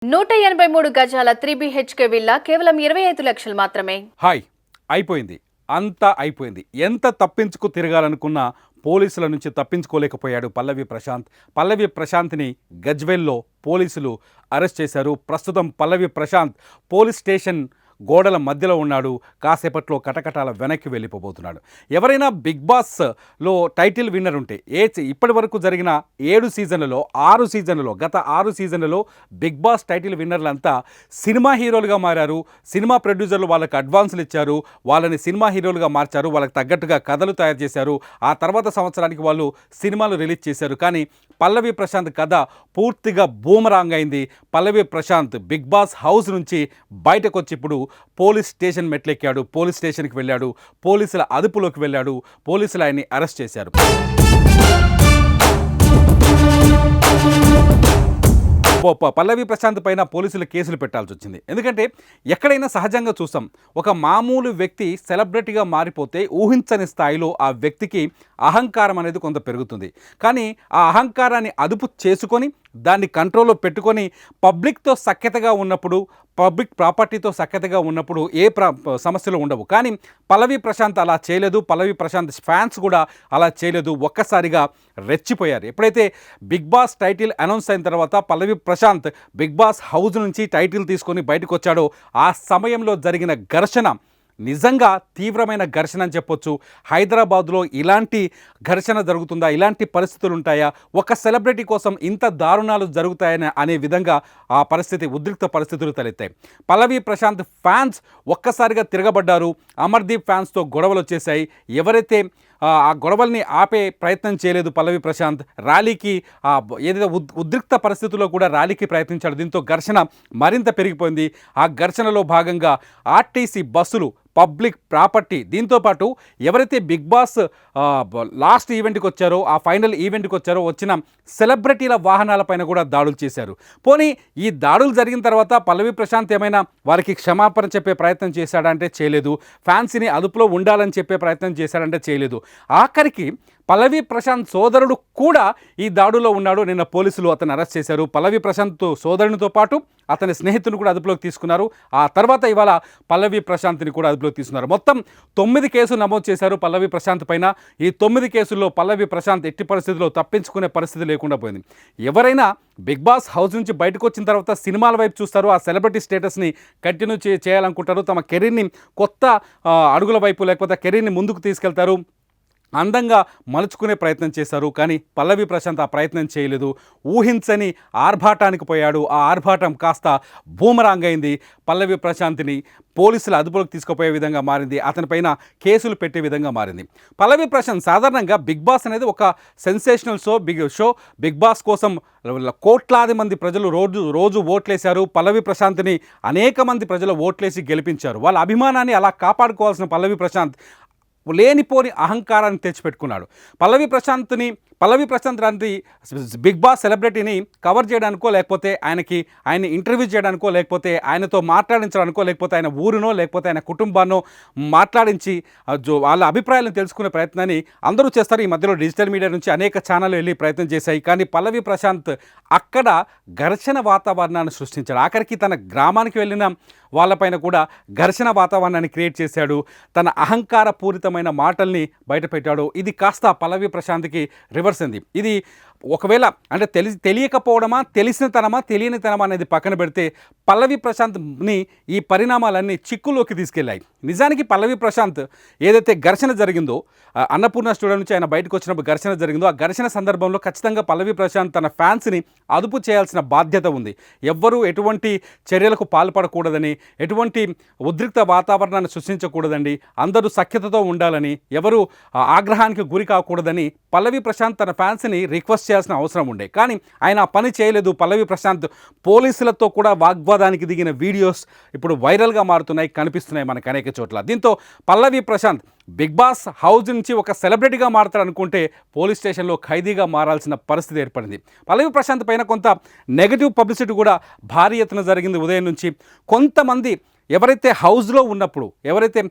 183 గజాల 3BHK villa కేవలం 25 లక్షలు మాత్రమే. హాయ్ అయిపోయింది, అంతా అయిపోయింది. ఎంత తప్పించుకు తిరగాలనుకున్నా పోలీసుల నుంచి తప్పించుకోలేకపోయాడు పల్లవి ప్రశాంత్ని గజ్వేల్లో పోలీసులు అరెస్ట్ చేశారు. ప్రస్తుతం పల్లవి ప్రశాంత్ పోలీస్ స్టేషన్ గోడల మధ్యలో ఉన్నాడు. కాసేపట్లో కటకటాల వెనక్కి వెళ్ళిపోబోతున్నాడు. ఎవరైనా బిగ్ బాస్లో టైటిల్ విన్నర్ ఉంటే ఇప్పటి వరకు జరిగిన 7 సీజన్లలో 6 సీజన్లలో గత 6 సీజన్లలో బిగ్ బాస్ టైటిల్ విన్నర్లంతా సినిమా హీరోలుగా మారారు. సినిమా ప్రొడ్యూసర్లు వాళ్ళకి అడ్వాన్సులు ఇచ్చారు, వాళ్ళని సినిమా హీరోలుగా మార్చారు, వాళ్ళకి తగ్గట్టుగా కథలు తయారు చేశారు. ఆ తర్వాత సంవత్సరానికి వాళ్ళు సినిమాలు రిలీజ్ చేశారు. కానీ పల్లవి ప్రశాంత్ కథ పూర్తిగా బూమరాంగ్ అయింది. పల్లవి ప్రశాంత్ బిగ్ బాస్ హౌస్ నుంచి బయటకు వచ్చి ఇప్పుడు పోలీస్ స్టేషన్ మెట్లెక్కాడు. పోలీస్ స్టేషన్కి వెళ్ళాడు, పోలీసుల అదుపులోకి వెళ్ళాడు. పోలీసులు ఆయన్ని అరెస్ట్ చేశారు. పల్లవి ప్రశాంత్ పైన పోలీసులు కేసులు పెట్టాల్సి వచ్చింది. ఎందుకంటే ఎక్కడైనా సహజంగా చూస్తాం, ఒక మామూలు వ్యక్తి సెలబ్రిటీగా మారిపోతే ఊహించని స్థాయిలో ఆ వ్యక్తికి అహంకారం అనేది కొంత పెరుగుతుంది. కానీ ఆ అహంకారాన్ని అదుపు చేసుకొని దాన్ని కంట్రోల్లో పెట్టుకొని పబ్లిక్తో సఖ్యతగా ఉన్నప్పుడు, పబ్లిక్ ప్రాపర్టీతో సఖ్యతగా ఉన్నప్పుడు ఏ సమస్యలు ఉండవు. కానీ పల్లవి ప్రశాంత్ అలా చేయలేదు. పల్లవి ప్రశాంత్ ఫ్యాన్స్ కూడా అలా చేయలేదు. ఒక్కసారిగా రెచ్చిపోయారు. ఎప్పుడైతే బిగ్ బాస్ టైటిల్ అనౌన్స్ అయిన తర్వాత పల్లవి ప్రశాంత్ బిగ్ బాస్ హౌస్ నుంచి టైటిల్ తీసుకొని బయటకు వచ్చాడో ఆ సమయంలో జరిగిన ఘర్షణ నిజంగా తీవ్రమైన ఘర్షణ అని చెప్పొచ్చు. హైదరాబాద్లో ఇలాంటి ఘర్షణ జరుగుతుందా, ఇలాంటి పరిస్థితులు ఉంటాయా, ఒక సెలబ్రిటీ కోసం ఇంత దారుణాలు జరుగుతాయని అనే విధంగా ఆ పరిస్థితి, ఉద్రిక్త పరిస్థితులు తలెత్తాయి. పల్లవి ప్రశాంత్ ఫ్యాన్స్ ఒక్కసారిగా తిరగబడ్డారు. అమర్దీప్ ఫ్యాన్స్తో గొడవలు వచ్చేసాయి. ఎవరైతే ఆ గొడవల్ని ఆపే ప్రయత్నం చేయలేదు పల్లవి ప్రశాంత్. ర్యాలీకి ఏదైతే ఉద్రిక్త పరిస్థితుల్లో కూడా ర్యాలీకి ప్రయత్నించాడు. దీంతో ఘర్షణ మరింత పెరిగిపోయింది. ఆ ఘర్షణలో భాగంగా ఆర్టీసీ బస్సులు పబ్లిక్ ప్రాపర్టీ, దీంతోపాటు ఎవరైతే బిగ్ బాస్ లాస్ట్ ఈవెంట్కి వచ్చారో, ఆ ఫైనల్ ఈవెంట్కి వచ్చారో వచ్చిన సెలబ్రిటీల వాహనాలపైన కూడా దాడులు చేశారు. పోనీ ఈ దాడులు జరిగిన తర్వాత పల్లవి ప్రశాంత్ ఏమైనా వారికి క్షమాపణ చెప్పే ప్రయత్నం చేశాడంటే చేయలేదు. ఫ్యాన్స్ని అదుపులో ఉండాలని చెప్పే ప్రయత్నం చేశాడంటే చేయలేదు. ఆఖరికి పల్లవి ప్రశాంత్ సోదరుడు కూడా ఈ దాడులో ఉన్నాడు. నిన్న పోలీసులు అతను అరెస్ట్ చేశారు. పల్లవి ప్రశాంత్ సోదరునితో పాటు అతని స్నేహితుని కూడా అదుపులోకి తీసుకున్నారు. ఆ తర్వాత ఇవాళ పల్లవి ప్రశాంత్ని కూడా అదుపులోకి తీసుకున్నారు. మొత్తం 9 కేసులు నమోదు చేశారు పల్లవి ప్రశాంత్ పైన. ఈ 9 కేసుల్లో పల్లవి ప్రశాంత్ ఎట్టి పరిస్థితుల్లో తప్పించుకునే పరిస్థితి లేకుండా పోయింది. ఎవరైనా బిగ్ బాస్ హౌస్ నుంచి బయటకు వచ్చిన తర్వాత సినిమాల వైపు చూస్తారు, ఆ సెలబ్రిటీ స్టేటస్ని కంటిన్యూ చేయాలనుకుంటారు, తమ కెరీర్ని కొత్త అడుగుల వైపు లేకపోతే కెరీర్ని ముందుకు తీసుకెళ్తారు, అందంగా మలుచుకునే ప్రయత్నం చేశారు. కానీ పల్లవి ప్రశాంత్ ఆ ప్రయత్నం చేయలేదు. ఊహించని ఆర్భాటానికి పోయాడు. ఆ ఆర్భాటం కాస్త బూమరాంగ్ అయింది. పల్లవి ప్రశాంత్ని పోలీసులు అదుపులోకి తీసుకుపోయే విధంగా మారింది. అతనిపైన కేసులు పెట్టే విధంగా మారింది. పల్లవి ప్రశాంత్ సాధారణంగా బిగ్ బాస్ అనేది ఒక సెన్సేషనల్ షో. బిగ్ బాస్ కోసం కోట్లాది మంది ప్రజలు రోజు ఓట్లేశారు. పల్లవి ప్రశాంత్ని అనేక మంది ప్రజలు ఓట్లేసి గెలిపించారు. వాళ్ళ అభిమానాన్ని అలా కాపాడుకోవాల్సిన పల్లవి ప్రశాంత్ లేనిపోని అహంకారాన్ని తెచ్చిపెట్టుకున్నాడు. పల్లవి ప్రశాంత్ లాంటి బిగ్ బాస్ సెలబ్రిటీని కవర్ చేయడానికో, లేకపోతే ఆయన్ని ఇంటర్వ్యూ చేయడానికో, లేకపోతే ఆయనతో మాట్లాడించడానికో, లేకపోతే ఆయన ఊరినో, లేకపోతే ఆయన కుటుంబాన్నో మాట్లాడించి వాళ్ళ అభిప్రాయాలను తెలుసుకునే ప్రయత్నాన్ని అందరూ చేస్తారు. ఈ మధ్యలో డిజిటల్ మీడియా నుంచి అనేక ఛానళ్ళు వెళ్ళి ప్రయత్నం చేశాయి. కానీ పల్లవి ప్రశాంత్ అక్కడ ఘర్షణ వాతావరణాన్ని సృష్టించాడు. ఆఖరికి తన గ్రామానికి వెళ్ళిన వాళ్ళపైన కూడా ఘర్షణ వాతావరణాన్ని క్రియేట్ చేశాడు. తన అహంకారపూరితమైన మాటల్ని బయటపెట్టాడు. ఇది కాస్త పల్లవి ప్రశాంత్కి రివర్స్ అయింది. ఇది ఒకవేళ అంటే తెలియకపోవడమా, తెలియనితనమా అనేది పక్కన పెడితే పల్లవి ప్రశాంత్ని ఈ పరిణామాలన్నీ చిక్కులోకి తీసుకెళ్ళాయి. నిజానికి పల్లవి ప్రశాంత్ ఏదైతే ఘర్షణ జరిగిందో, అన్నపూర్ణ స్టూడియో నుంచి ఆయన బయటకు వచ్చినప్పుడు ఘర్షణ జరిగిందో, ఆ ఘర్షణ సందర్భంలో ఖచ్చితంగా పల్లవి ప్రశాంత్ తన ఫ్యాన్స్ని అదుపు చేయాల్సిన బాధ్యత ఉంది. ఎవ్వరూ ఎటువంటి చర్యలకు పాల్పడకూడదని, ఎటువంటి ఉద్రిక్త వాతావరణాన్ని సృష్టించకూడదండి, అందరూ సఖ్యతతో ఉండాలని, ఎవరు ఆగ్రహానికి గురి కాకూడదని పల్లవి ప్రశాంత్ తన ఫ్యాన్స్ని రిక్వెస్ట్ చేయాల్సిన అవసరం ఉండే. కానీ ఆయన ఆ పని చేయలేదు. పల్లవి ప్రశాంత్ పోలీసులతో కూడా వాగ్వాదానికి దిగిన వీడియోస్ ఇప్పుడు వైరల్గా మారుతున్నాయి, కనిపిస్తున్నాయి మనకు అనేక చోట్ల. దీంతో పల్లవి ప్రశాంత్ బిగ్ బాస్ హౌస్ నుంచి ఒక సెలబ్రిటీగా మారుతాడు అనుకుంటే పోలీస్ స్టేషన్లో ఖైదీగా మారాల్సిన పరిస్థితి ఏర్పడింది. పల్లవి ప్రశాంత్ పైన కొంత నెగటివ్ పబ్లిసిటీ కూడా భారీ ఎత్తున జరిగింది. ఉదయం నుంచి కొంతమంది ఎవరైతే హౌస్లో ఉన్నప్పుడు, ఎవరైతే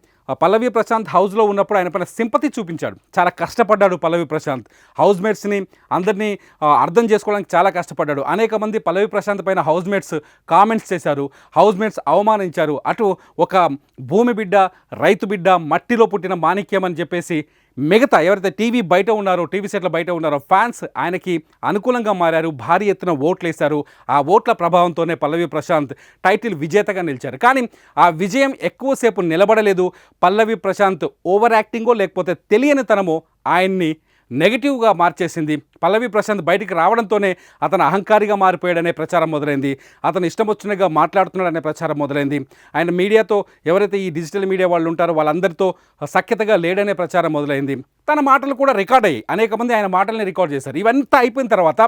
పల్లవి ప్రశాంత్ హౌస్లో ఉన్నప్పుడు ఆయన పైన సింపతి చూపించాడు. చాలా కష్టపడ్డాడు పల్లవి ప్రశాంత్. హౌస్ మేట్స్ని అందరినీ అర్థం చేసుకోవడానికి చాలా కష్టపడ్డాడు. అనేక మంది పల్లవి ప్రశాంత్ పైన హౌస్ మేట్స్ కామెంట్స్ చేశారు, హౌస్ మేట్స్ అవమానించారు. అటు ఒక భూమి బిడ్డ, రైతు బిడ్డ, మట్టిలో పుట్టిన మాణిక్యం అని చెప్పేసి మిగతా ఎవరైతే టీవీ బయట ఉన్నారో, టీవీ సెట్ల బయట ఉన్నారో ఫ్యాన్స్ ఆయనకి అనుకూలంగా మారారు, భారీ ఎత్తున ఓట్లు వేశారు. ఆ ఓట్ల ప్రభావంతోనే పల్లవి ప్రశాంత్ టైటిల్ విజేతగా నిలిచారు. కానీ ఆ విజయం ఎక్కువసేపు నిలబడలేదు. పల్లవి ప్రశాంత్ ఓవర్ యాక్టింగో లేకపోతే తెలియనితనమో ఆయన్ని నెగిటివ్గా మార్చేసింది. పల్లవి ప్రశాంత్ బయటికి రావడంతోనే అతను అహంకారిగా మారిపోయాడనే ప్రచారం మొదలైంది. అతను ఇష్టం వచ్చినట్టుగా మాట్లాడుతున్నాడనే ప్రచారం మొదలైంది. ఆయన మీడియాతో ఎవరైతే ఈ డిజిటల్ మీడియా వాళ్ళు ఉంటారో వాళ్ళందరితో సఖ్యతగా లేడనే ప్రచారం మొదలైంది. తన మాటలు కూడా రికార్డ్ అయ్యాయి. అనేక మంది ఆయన మాటల్ని రికార్డ్ చేశారు. ఇవంతా అయిపోయిన తర్వాత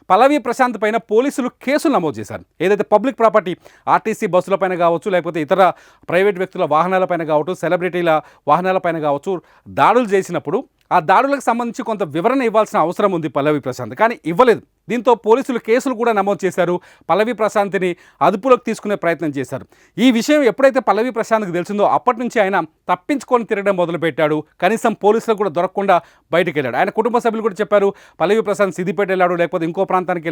పల్లవి ప్రశాంత్ పైన పోలీసులు కేసులు నమోదు చేశారు. ఏదైతే పబ్లిక్ ప్రాపర్టీ ఆర్టీసీ బస్సులపైన కావచ్చు, లేకపోతే ఇతర ప్రైవేట్ వ్యక్తుల వాహనాలపైన కావచ్చు, సెలబ్రిటీల వాహనాలపైన కావచ్చు దాడులు చేసినప్పుడు ఆ దాడులకు సంబంధించి కొంత వివరణ ఇవ్వాల్సిన అవసరం ఉంది పల్లవి ప్రశాంత్, కానీ ఇవ్వలేదు. దీంతో పోలీసులు కేసులు కూడా నమోదు చేశారు. పల్లవి ప్రశాంత్ని అదుపులోకి తీసుకునే ప్రయత్నం చేశారు. ఈ విషయం ఎప్పుడైతే పల్లవి ప్రశాంత్కి తెలిసిందో అప్పటి నుంచి ఆయన తప్పించుకొని తిరగడం మొదలుపెట్టాడు. కనీసం పోలీసులకు కూడా దొరకకుండా బయటకు వెళ్ళాడు. ఆయన కుటుంబ సభ్యులు కూడా చెప్పారు, పల్లవి ప్రశాంత్ సిద్దిపేట వెళ్ళాడు, లేకపోతే ఇంకో ప్రాంతానికి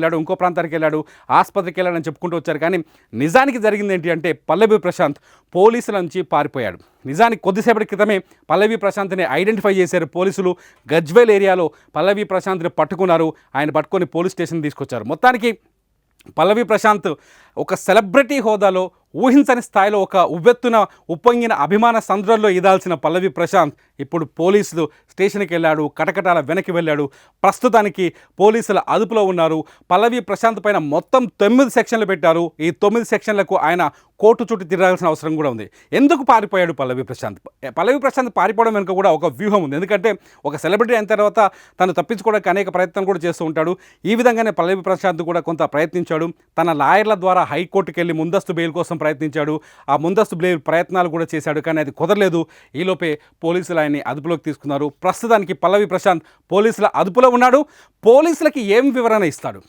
వెళ్ళాడు, ఆసుపత్రికి వెళ్ళాడని చెప్పుకుంటూ వచ్చారు. కానీ నిజానికి జరిగింది ఏంటి అంటే పల్లవి ప్రశాంత్ పోలీసుల నుంచి పారిపోయాడు. నిజానికి కొద్దిసేపటి క్రితమే పల్లవి ప్రశాంత్ని ఐడెంటిఫై చేశారు పోలీసులు. గజ్వేల్ ఏరియాలో పల్లవి ప్రశాంత్ని పట్టుకున్నారు. ఆయన పట్టుకొని పోలీస్ స్టేషన్ తీసుకొచ్చారు. మొత్తానికి పల్లవి ప్రశాంత్ ఒక సెలబ్రిటీ హోదాలో ఊహించని స్థాయిలో ఒక ఉవ్వెత్తున ఉప్పొంగిన అభిమాన సంద్రంలో ఈదాల్సిన పల్లవి ప్రశాంత్ ఇప్పుడు పోలీసులు స్టేషన్కి వెళ్ళాడు, కటకటాల వెనక్కి వెళ్ళాడు. ప్రస్తుతానికి పోలీసుల అదుపులో ఉన్నారు. పల్లవి ప్రశాంత్ పైన మొత్తం 9 సెక్షన్లు పెట్టారు. ఈ 9 సెక్షన్లకు ఆయన కోర్టు చుట్టూ తిరగాల్సిన అవసరం కూడా ఉంది. ఎందుకు పారిపోయాడు పల్లవి ప్రశాంత్? పల్లవి ప్రశాంత్ పారిపోవడం వెనుక కూడా ఒక వ్యూహం ఉంది. ఎందుకంటే ఒక సెలబ్రిటీ అయిన తర్వాత తను తప్పించుకోవడానికి అనేక ప్రయత్నం కూడా చేస్తూ ఉంటాడు. ఈ విధంగానే పల్లవి ప్రశాంత్ కూడా కొంత ప్రయత్నించాడు. తన లాయర్ల ద్వారా హైకోర్టుకి వెళ్ళి ముందస్తు బెయిల్ కోసం ప్రయత్నించాడు. ఆ ముందస్తు బెయిల్ ప్రయత్నాలు కూడా చేశాడు, కానీ అది కుదరలేదు. ఈలోపే పోలీసులు ఆయన్ని అదుపులోకి తీసుకున్నారు. ప్రస్తుతానికి పల్లవి ప్రశాంత్ పోలీసుల అదుపులో ఉన్నాడు. పోలీసులకి ఏం వివరణ ఇస్తాడు?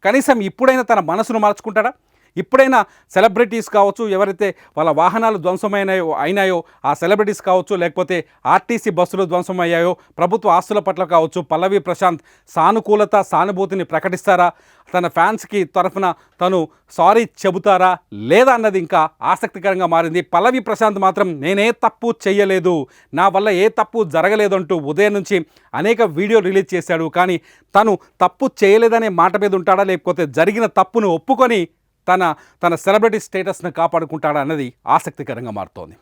కనీసం ఇప్పుడైనా తన మనసును మార్చుకుంటాడా? ఇప్పుడైనా సెలబ్రిటీస్ కావచ్చు, ఎవరైతే వాళ్ళ వాహనాలు అయినాయో ఆ సెలబ్రిటీస్ కావచ్చు, లేకపోతే ఆర్టీసీ బస్సులు ధ్వంసమయ్యాయో, ప్రభుత్వ ఆస్తుల పట్ల కావచ్చు, పల్లవి ప్రశాంత్ సానుకూలత, సానుభూతిని ప్రకటిస్తారా? తన ఫ్యాన్స్కి తరఫున తను సారీ చెబుతారా లేదా అన్నది ఇంకా ఆసక్తికరంగా మారింది. పల్లవి ప్రశాంత్ మాత్రం నేనే తప్పు చెయ్యలేదు, నా వల్ల ఏ తప్పు జరగలేదు అంటూ ఉదయం నుంచి అనేక వీడియోలు రిలీజ్ చేశాడు. కానీ తను తప్పు చేయలేదనే మాట మీద ఉంటాడా, లేకపోతే జరిగిన తప్పును ఒప్పుకొని తన సెలబ్రిటీ స్టేటస్ను కాపాడుకుంటాడా అన్నది ఆసక్తికరంగా మారుతోంది.